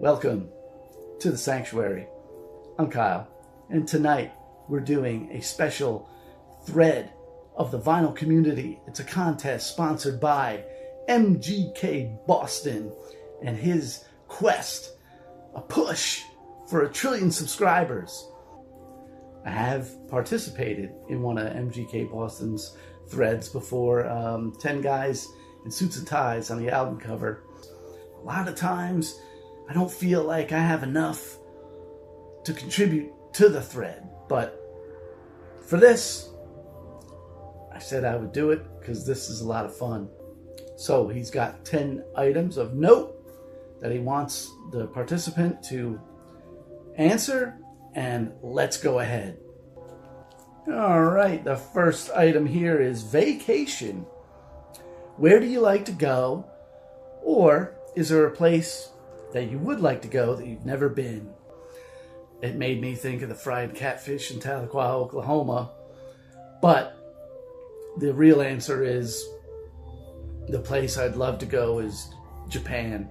Welcome to the Sanctuary. I'm Kyle, and tonight we're doing a special thread of the vinyl community. It's a contest sponsored by MGK Boston and his quest, a push for 1 trillion subscribers. I have participated in one of MGK Boston's threads before, 10 guys in suits and ties on the album cover. A lot of times I don't feel like I have enough to contribute to the thread, but for this, I said I would do it because this is a lot of fun. So he's got 10 items of note that he wants the participant to answer, and let's go ahead. All right, the first item here is vacation. Where do you like to go? Or is there a place that you would like to go that you've never been? It made me think of the fried catfish in Tahlequah, Oklahoma. But the real answer is the place I'd love to go is Japan.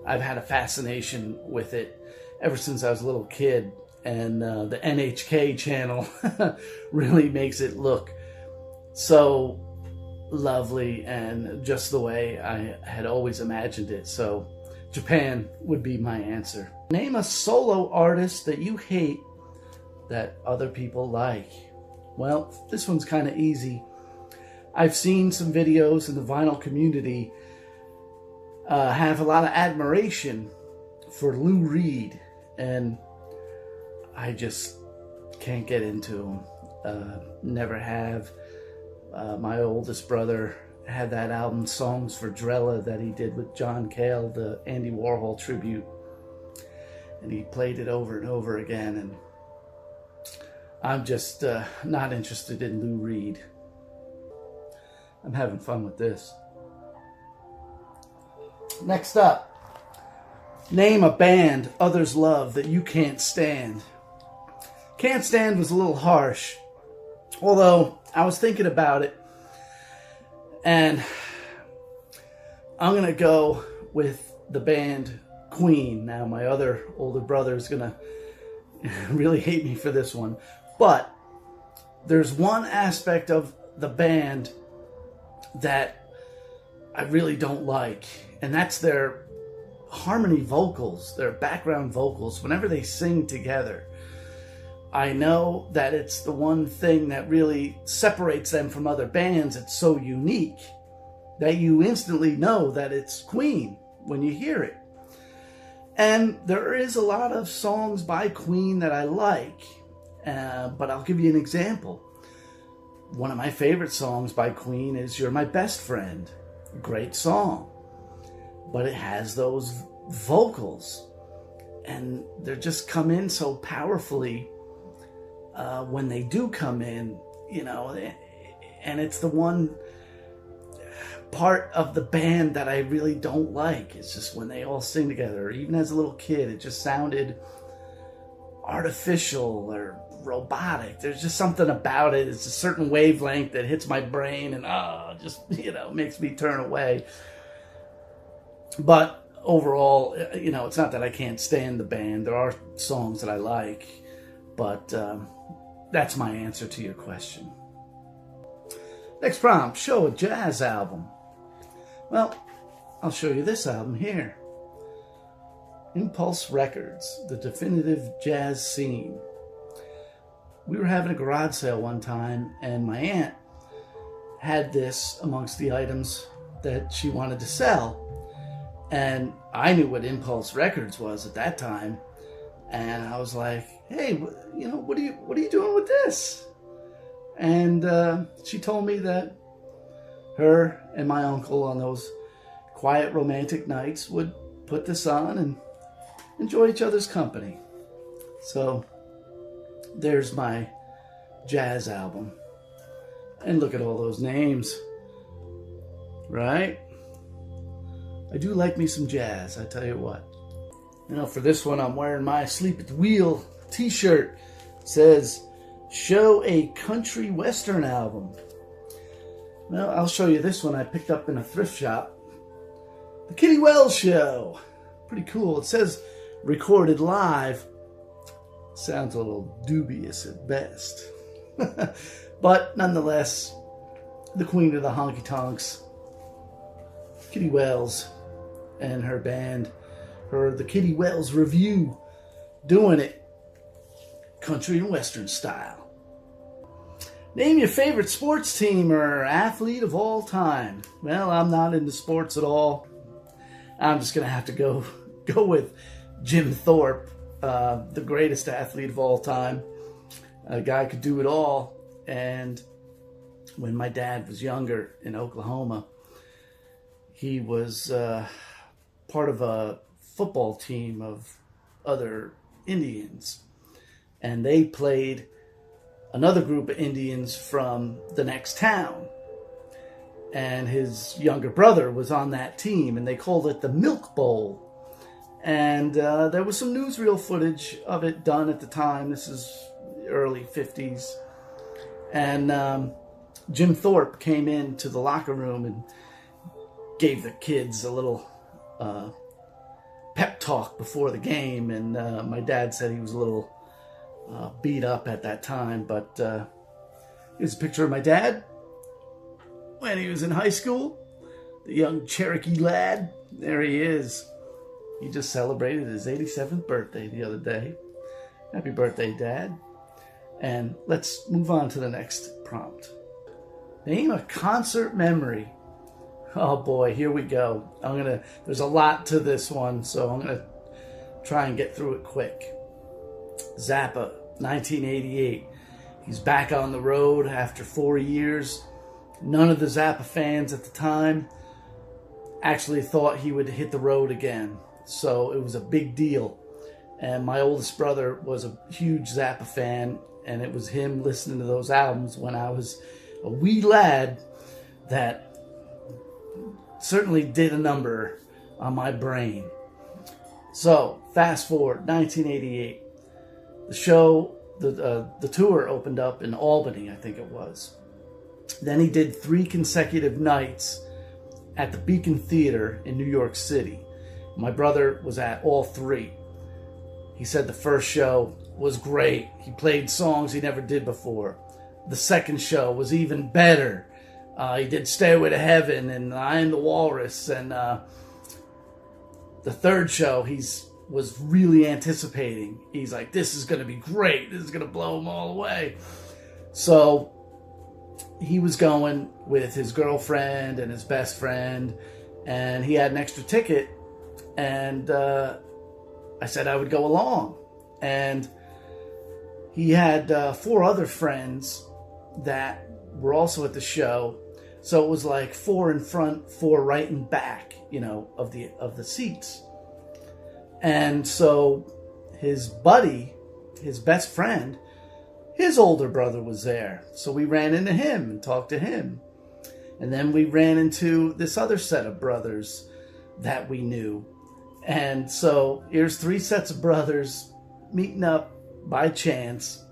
I've had a fascination with it ever since I was a little kid. And the NHK channel really makes it look so lovely and just the way I had always imagined it. So Japan would be my answer. Name a solo artist that you hate that other people like. Well, this one's kind of easy. I've seen some videos in the vinyl community have a lot of admiration for Lou Reed, and I just can't get into him. Never have. My oldest brother had that album, Songs for Drella, that he did with John Cale, the Andy Warhol tribute. And he played it over and over again. And I'm just not interested in Lou Reed. I'm having fun with this. Next up, name a band others love that you can't stand. Can't stand was a little harsh, although I was thinking about it, and I'm going to go with the band Queen. Now, my other older brother is going to really hate me for this one, but there's one aspect of the band that I really don't like, and that's their harmony vocals, their background vocals, whenever they sing together. I know that it's the one thing that really separates them from other bands. It's so unique that you instantly know that it's Queen when you hear it. And there is a lot of songs by Queen that I like, but I'll give you an example. One of my favorite songs by Queen is You're My Best Friend. Great song. But it has those vocals, and they just come in so powerfully when they do come in, you know, and it's the one part of the band that I really don't like. It's just when they all sing together. Even as a little kid, it just sounded artificial or robotic. There's just something about it. It's a certain wavelength that hits my brain and just, you know, makes me turn away. But overall, you know, it's not that I can't stand the band. There are songs that I like, but that's my answer to your question. Next prompt, show a jazz album. Well, I'll show you this album here. Impulse Records, the definitive jazz scene. We were having a garage sale one time, and my aunt had this amongst the items that she wanted to sell. And I knew what Impulse Records was at that time, and I was like, "Hey, you know, what are you doing with this?" And she told me that her and my uncle on those quiet romantic nights would put this on and enjoy each other's company. So there's my jazz album, and look at all those names, right? I do like me some jazz, I tell you what. You know, for this one, I'm wearing my Sleep at the Wheel t-shirt. It says, show a country western album. Well, I'll show you this one I picked up in a thrift shop. The Kitty Wells Show. pretty cool. It says recorded live. Sounds a little dubious at best. But nonetheless, the queen of the honky tonks, Kitty Wells, and her band, the Kitty Wells Review, doing it country and western style. Name your favorite sports team or athlete of all time. Well, I'm not into sports at all. I'm just going to have to go with Jim Thorpe, the greatest athlete of all time. A guy could do it all. And when my dad was younger in Oklahoma, he was part of a football team of other Indians. And they played another group of Indians from the next town. And his younger brother was on that team, and they called it the Milk Bowl. And there was some newsreel footage of it done at the time. This is the early 50s. And Jim Thorpe came into the locker room and gave the kids a little pep talk before the game. And my dad said he was a little beat up at that time. But here's a picture of my dad when he was in high school. The young Cherokee lad. There he is. He just celebrated his 87th birthday the other day. Happy birthday, Dad. And let's move on to the next prompt. Name a concert memory. Oh boy, here we go. There's a lot to this one, so I'm gonna try and get through it quick. Zappa, 1988. He's back on the road after 4 years. None of the Zappa fans at the time actually thought he would hit the road again. So it was a big deal. And my oldest brother was a huge Zappa fan, and it was him listening to those albums when I was a wee lad that certainly did a number on my brain. So fast forward, 1988. The show, the tour opened up in Albany, I think it was. Then he did 3 consecutive nights at the Beacon Theater in New York City. My brother was at all 3. He said the first show was great. He played songs he never did before. The second show was even better. He did Stairway to Heaven and I Am the Walrus. And the third show was really anticipating. He's like, this is going to be great. This is going to blow him all away. So he was going with his girlfriend and his best friend, and he had an extra ticket. And I said I would go along. And he had 4 other friends that were also at the show. So it was like 4 in front, 4 right and back, of the seats. And so his buddy, his best friend, his older brother was there. So we ran into him and talked to him. And then we ran into this other set of brothers that we knew. And so here's 3 sets of brothers meeting up by chance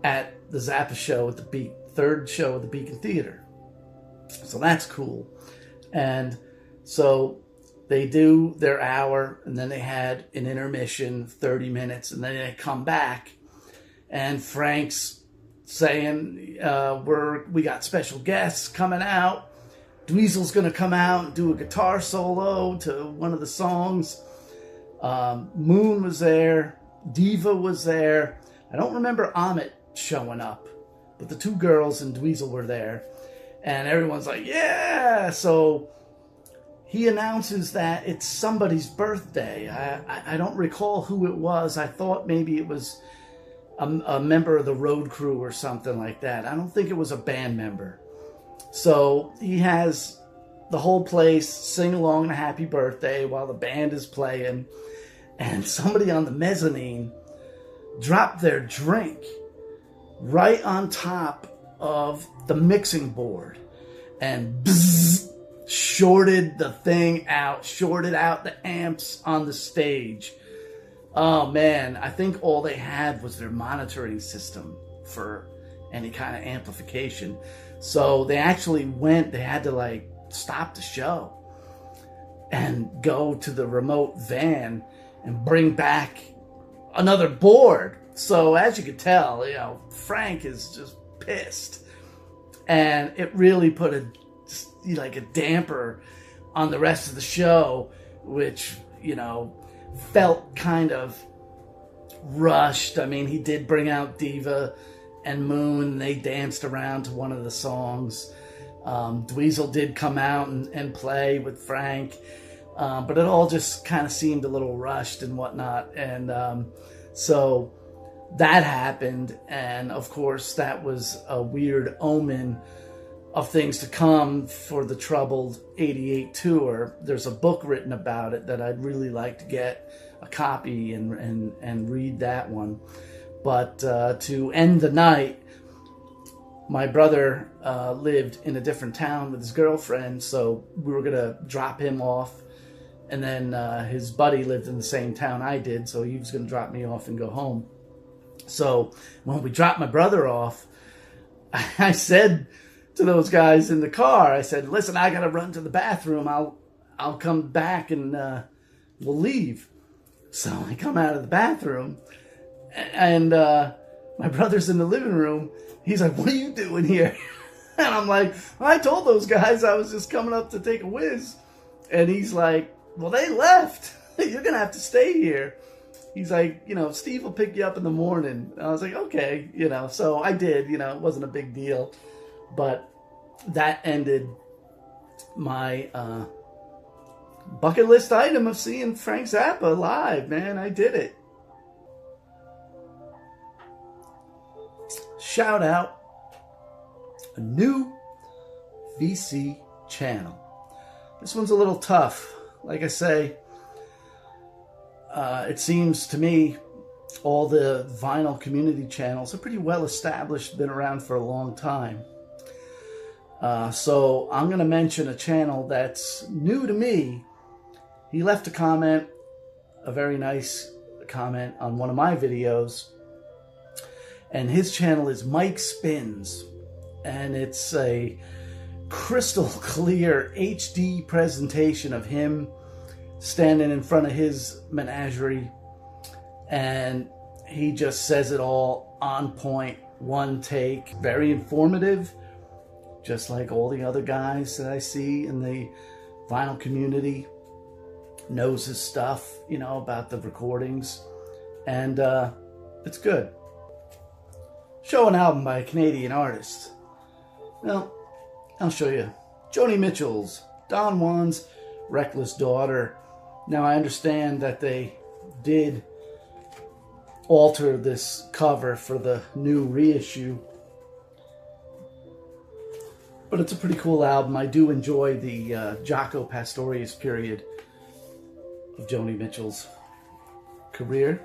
at the Zappa show at the third show at the Beacon Theater. So that's cool. And so they do their hour, and then they had an intermission, 30 minutes, and then they come back. And Frank's saying, we got special guests coming out. Dweezil's going to come out and do a guitar solo to one of the songs. Moon was there. Diva was there. I don't remember Amit showing up, but the 2 girls and Dweezil were there. And everyone's like, yeah! So he announces that it's somebody's birthday. I don't recall who it was. I thought maybe it was a member of the road crew or something like that. I don't think it was a band member. So he has the whole place sing along to Happy Birthday while the band is playing. And somebody on the mezzanine dropped their drink right on top of the mixing board. And bzzz, shorted the thing out. Shorted out the amps on the stage. Oh man, I think all they had was their monitoring system for any kind of amplification. So they actually they had to stop the show. and go to the remote van and bring back another board. So as you can tell, Frank is just pissed, and it really put a damper on the rest of the show, which felt kind of rushed. I mean, he did bring out Diva and Moon. They danced around to one of the songs. Dweezil did come out and play with Frank, but it all just kind of seemed a little rushed and whatnot. And so that happened, and of course that was a weird omen of things to come for the troubled '88 tour. There's a book written about it that I'd really like to get a copy and read that one. But to end the night, my brother lived in a different town with his girlfriend, so we were gonna drop him off, and then his buddy lived in the same town I did, so he was gonna drop me off and go home. So when we dropped my brother off, I said to those guys in the car, I said, "Listen, I gotta run to the bathroom. I'll come back and we'll leave." So I come out of the bathroom, and my brother's in the living room. He's like, "What are you doing here?" And I'm like, "I told those guys I was just coming up to take a whiz." And he's like, "Well, they left. You're gonna have to stay here." He's like, "Steve will pick you up in the morning." And I was like, "Okay," so I did. It wasn't a big deal. But that ended my bucket list item of seeing Frank Zappa live, man. I did it. Shout out a new VC channel. This one's a little tough. Like I say, it seems to me all the vinyl community channels are pretty well established, been around for a long time. So I'm going to mention a channel that's new to me. He left a comment, a very nice comment on one of my videos. And his channel is Mike Spins. And it's a crystal clear HD presentation of him standing in front of his menagerie. And he just says it all on point, one take, very informative. Just like all the other guys that I see in the vinyl community, knows his stuff, about the recordings, and it's good. Show an album by a Canadian artist. Well, I'll show you. Joni Mitchell's Don Juan's Reckless Daughter. Now, I understand that they did alter this cover for the new reissue, but it's a pretty cool album. I do enjoy the Jaco Pastorius period of Joni Mitchell's career.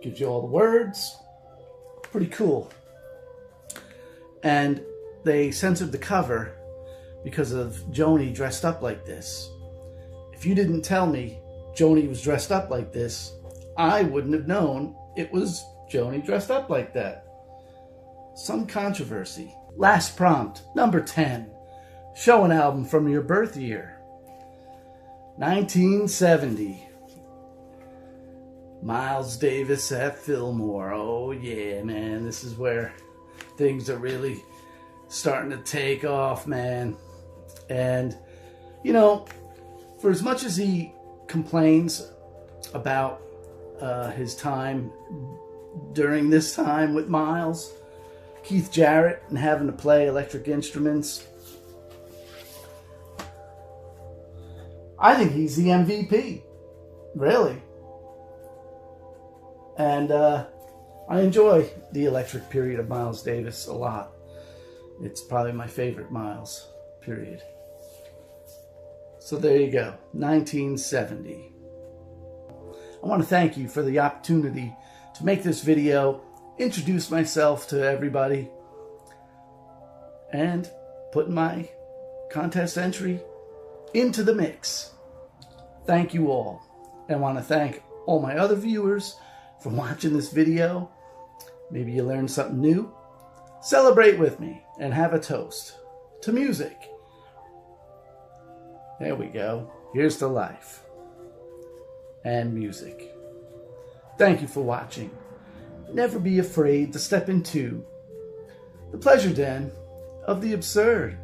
Gives you all the words. Pretty cool. And they censored the cover because of Joni dressed up like this. If you didn't tell me Joni was dressed up like this, I wouldn't have known it was Joni dressed up like that. Some controversy. Last prompt, number 10. Show an album from your birth year. 1970. Miles Davis at Fillmore. Oh yeah, man. This is where things are really starting to take off, man. And, for as much as he complains about his time during this time with Miles, Keith Jarrett, and having to play electric instruments, I think he's the MVP, really. And I enjoy the electric period of Miles Davis a lot. It's probably my favorite Miles period. So there you go, 1970. I want to thank you for the opportunity to make this video, introduce myself to everybody, and put my contest entry into the mix. Thank you all. I want to thank all my other viewers for watching this video. Maybe you learned something new. Celebrate with me and have a toast to music. There we go. Here's to life and music. Thank you for watching. Never be afraid to step into the pleasure den of the absurd.